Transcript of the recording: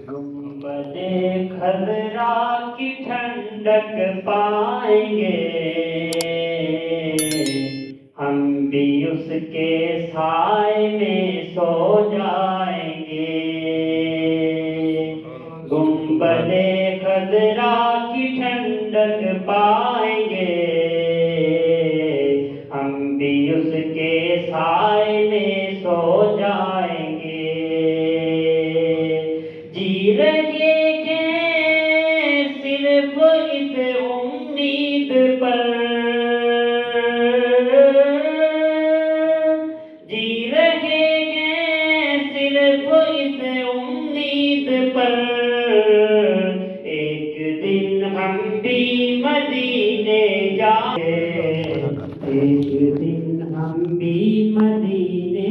گنبدِ خضرا کی ٹھنڈک پائیں گے، ہم بھی اس کے سائے میں سو جائیں گے۔ گنبدِ خضرا کی ٹھنڈک پائیں گے، ہم بھی اس کے سائے میں سو جائیں گے۔ جی رہے ہیں صرف اس امید پر، جی رہے ہیں صرف اس امید پر، ایک دن ہم بھی مدینے جائیں گے، ایک دن ہم بھی مدینے